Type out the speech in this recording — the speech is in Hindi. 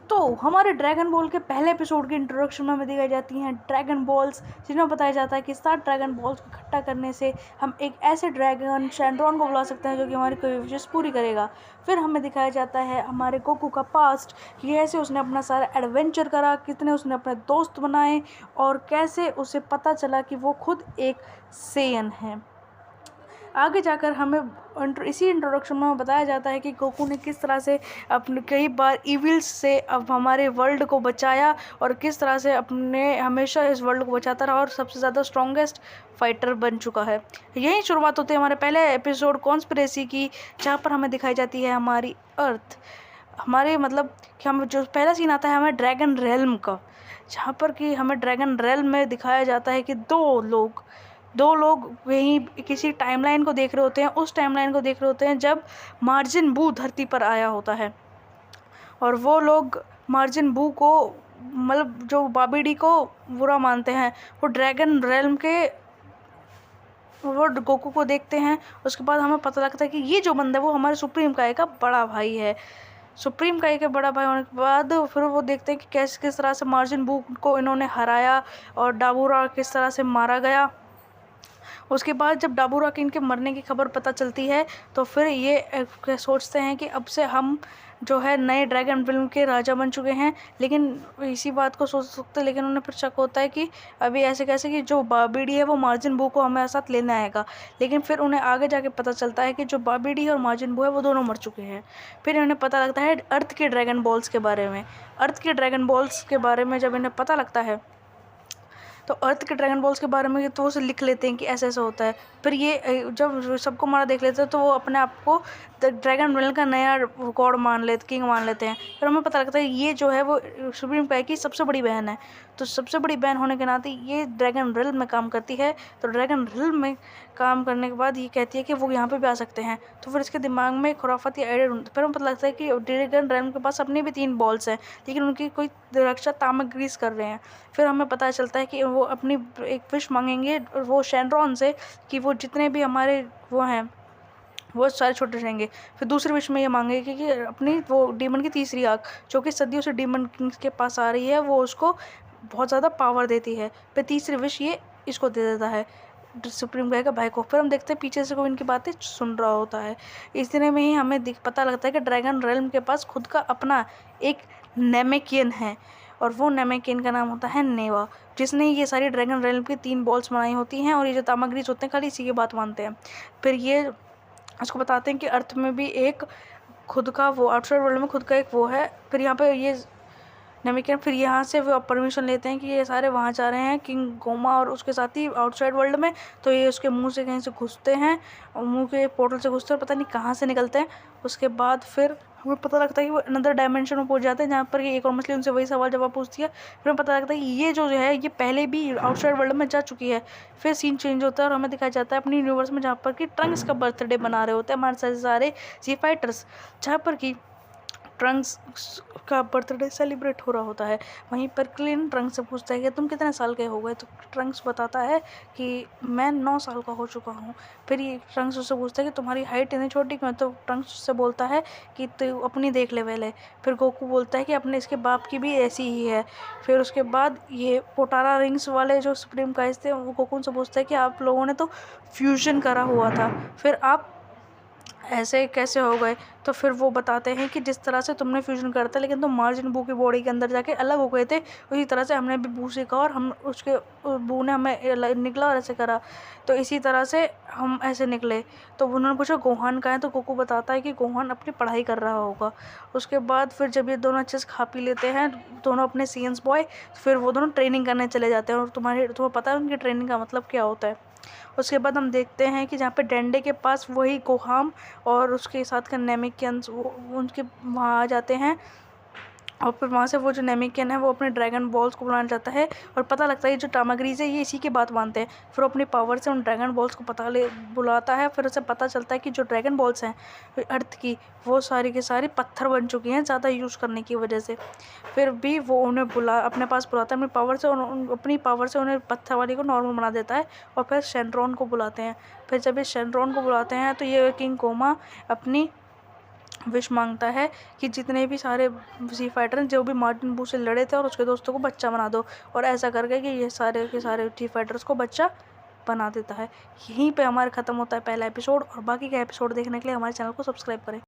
तो हमारे ड्रैगन बॉल के पहले एपिसोड के इंट्रोडक्शन में हमें दिखाई जाती हैं ड्रैगन बॉल्स, जिनमें बताया जाता है कि 7 ड्रैगन बॉल्स को इकट्ठा करने से हम एक ऐसे ड्रैगन शैंड्रॉन को बुला सकते हैं जो कि हमारी कोई विशेष पूरी करेगा। फिर हमें दिखाया जाता है हमारे गोकू का पास्ट, कि कैसे उसने अपना सारा एडवेंचर करा, कितने उसने अपने दोस्त बनाए और कैसे उसे पता चला कि वो खुद एक सेयन है। आगे जाकर हमें इसी इंट्रोडक्शन में बताया जाता है कि गोकू ने किस तरह से अपने कई बार इविल्स से अब हमारे वर्ल्ड को बचाया और किस तरह से अपने हमेशा इस वर्ल्ड को बचाता रहा और सबसे ज़्यादा स्ट्रॉन्गेस्ट फाइटर बन चुका है। यही शुरुआत होती है हमारे पहले एपिसोड कॉन्स्पिरेसी की, जहाँ पर हमें दिखाई जाती है हमारी अर्थ, हमारे मतलब कि हम जो पहला सीन आता है हमें ड्रैगन रेल्म का, जहाँ पर कि हमें ड्रैगन रेल्म में दिखाया जाता है कि दो लोग वहीं किसी टाइमलाइन को देख रहे होते हैं, उस टाइमलाइन को देख रहे होते हैं जब मार्जिन बू धरती पर आया होता है। और वो लोग मार्जिन बू को मतलब जो बाबीडी को बुरा मानते हैं, वो ड्रैगन रेल्म के वो गोकू को देखते हैं। उसके बाद हमें पता लगता है कि ये जो बंदा है वो हमारे सुप्रीम काई का बड़ा भाई है। सुप्रीम काई के बड़ा भाई होने के बाद फिर वो देखते हैं कि कैसे किस तरह से मार्जिन बू को इन्होंने हराया और डाबूरा किस तरह से मारा गया। उसके बाद जब डाबूरा के इनके मरने की खबर पता चलती है तो फिर ये सोचते हैं कि अब से हम जो है नए ड्रैगन फिल्म के राजा बन चुके हैं। लेकिन इसी बात को सोच सकते हैं, लेकिन उन्हें फिर शक होता है कि अभी ऐसे कैसे कि जो बाबीडी है वो मार्जिन बू को हमारे साथ लेने आएगा। लेकिन फिर उन्हें आगे जाके पता चलता है कि जो बाबीडी और मार्जिन बू है वो दोनों मर चुके हैं। फिर उन्हें पता लगता है अर्थ के ड्रैगन बॉल्स के बारे में। अर्थ के ड्रैगन बॉल्स के बारे में जब इन्हें पता लगता है तो अर्थ के ड्रैगन बॉल्स के बारे में तो वो लिख लेते हैं कि ऐसा ऐसा होता है। फिर ये जब सबको मारा देख लेते हैं तो वो अपने आप को ड्रैगन रेल का नया गॉड मान लेते, किंग मान लेते हैं। फिर हमें पता लगता है ये जो है वो सुप्रीम काई की सबसे बड़ी बहन है। तो सबसे बड़ी बहन होने के नाते ये ड्रैगन रेल में काम करती है। तो ड्रैगन रेल में काम करने के बाद ये कहती है कि वो यहाँ पे भी आ सकते हैं। तो फिर इसके दिमाग में खुराफाती आइडिया ढूंढते, फिर हमें पता लगता है कि ड्रैगन रेल के पास अपने भी 3 बॉल्स हैं, लेकिन उनकी कोई रक्षा तामक ग्रीस कर रहे हैं। फिर हमें पता चलता है कि वो अपनी एक विश मांगेंगे वो शैंड्रॉन से कि वो जितने भी हमारे वो हैं वो सारे छोटे रहेंगे। फिर दूसरी विश में ये मांगेंगे कि अपनी वो डीमन की तीसरी आँख, जो कि सदियों से डीमन किंग्स के पास आ रही है, वो उसको बहुत ज़्यादा पावर देती है। फिर तीसरी विश ये इसको दे देता है, सुप्रीम काई का भाई को। फिर हम देखते हैं पीछे से कोई इनकी बातें सुन रहा होता है। इस दिन में ही हमें पता लगता है कि ड्रैगन रेल्म के पास खुद का अपना एक नेमेकियन है और वो नेमेकियन का नाम होता है नेवा, जिसने ये सारी ड्रैगन रेल्म की 3 बॉल्स बनाई होती हैं। और ये जो तामाग्रीस होते हैं खाली इसी की बात मानते हैं। फिर ये उसको बताते हैं कि अर्थ में भी एक खुद का वो आउटसाइड वर्ल्ड में खुद का एक वो है। फिर यहाँ पे ये नेमिकियन फिर यहाँ से वो परमिशन लेते हैं कि ये सारे वहाँ जा रहे हैं किंग गोमा और उसके साथ ही आउटसाइड वर्ल्ड में। तो ये उसके मुंह से कहीं से घुसते हैं और मुंह के पोर्टल से घुसते हैं, पता नहीं कहाँ से निकलते हैं। उसके बाद फिर हमें पता लगता है कि वो अनदर डायमेंशन में पहुंच जाते हैं, जहाँ पर ये एक और मछली उनसे वही सवाल जवाब पूछती है। फिर हमें पता लगता है कि ये जो है ये पहले भी आउटसाइड वर्ल्ड में जा चुकी है। फिर सीन चेंज होता है और हमें दिखाया जाता है अपनी यूनिवर्स में, जहाँ पर कि ट्रंक्स का बर्थडे मना रहे होते हैं हमारे सारे सी फाइटर्स, जहाँ पर कि ट्रंक्स का बर्थडे सेलिब्रेट हो रहा होता है। वहीं पर क्लिन ट्रंक्स से पूछता है कि तुम कितने साल के हो गए। तो ट्रंक्स बताता है कि मैं 9 साल का हो चुका हूँ। फिर ये ट्रंक्स उससे पूछता है कि तुम्हारी हाइट इतनी छोटी क्यों है। तो ट्रंक्स उससे बोलता है कि तू अपनी देख ले पहले। फिर गोकू बोलता है कि अपने इसके बाप की भी ऐसी ही है। फिर उसके बाद ये पोटारा रिंग्स वाले जो सुप्रीम काइज थे वो गोकू से पूछता है कि आप लोगों ने तो फ्यूजन करा हुआ था, फिर आप ऐसे कैसे हो गए। तो फिर वो बताते हैं कि जिस तरह से तुमने फ्यूजन करा था लेकिन तुम मार्जिन बू की बॉडी के अंदर जाके अलग हो गए थे, उसी तरह से हमने भी बू सीखा और हम उसके बू ने हमें निकला और ऐसे करा, तो इसी तरह से हम ऐसे निकले। तो उन्होंने पूछा गोहान कहाँ है। तो गोकू बताता है कि गोहान अपनी पढ़ाई कर रहा होगा। उसके बाद फिर जब ये दोनों अच्छे से खा पी लेते हैं दोनों अपने सीएंस बॉय, फिर वो दोनों ट्रेनिंग करने चले जाते हैं। और तुम्हें पता है उनकी ट्रेनिंग का मतलब क्या होता है। उसके बाद हम देखते हैं कि जहाँ पे डेंडे के पास वही गोहाम और उसके साथ का नेमिकियंस उनके वहाँ आ जाते हैं। और फिर वहाँ से वो जो नेमिकियन है वो अपने ड्रैगन बॉल्स को बुलाना चाहता है और पता लगता है जो टामाग्रीज है ये इसी की बात मानते हैं। फिर वो अपनी पावर से उन ड्रैगन बॉल्स को बुलाता है। फिर उसे पता चलता है कि जो ड्रैगन बॉल्स हैं अर्थ की वो सारी के सारी पत्थर बन चुकी हैं ज़्यादा यूज़ करने की वजह से। फिर भी वो उन्हें अपने पास बुलाता है अपनी पावर से, अपनी पावर से उन्हें पत्थर वाली को नॉर्मल बना देता है। और फिर शैंड्रॉन को बुलाते हैं। फिर जब ये शैंड्रॉन को बुलाते हैं तो ये किंग कोमा अपनी विश मांगता है कि जितने भी सारे सी फाइटर हैं जो भी मार्टिन बू से लड़े थे और उसके दोस्तों को बच्चा बना दो, और ऐसा करके कि ये सारे के सारे सी फाइटर्स को बच्चा बना देता है। यहीं पे हमारा ख़त्म होता है पहला एपिसोड, और बाकी का एपिसोड देखने के लिए हमारे चैनल को सब्सक्राइब करें।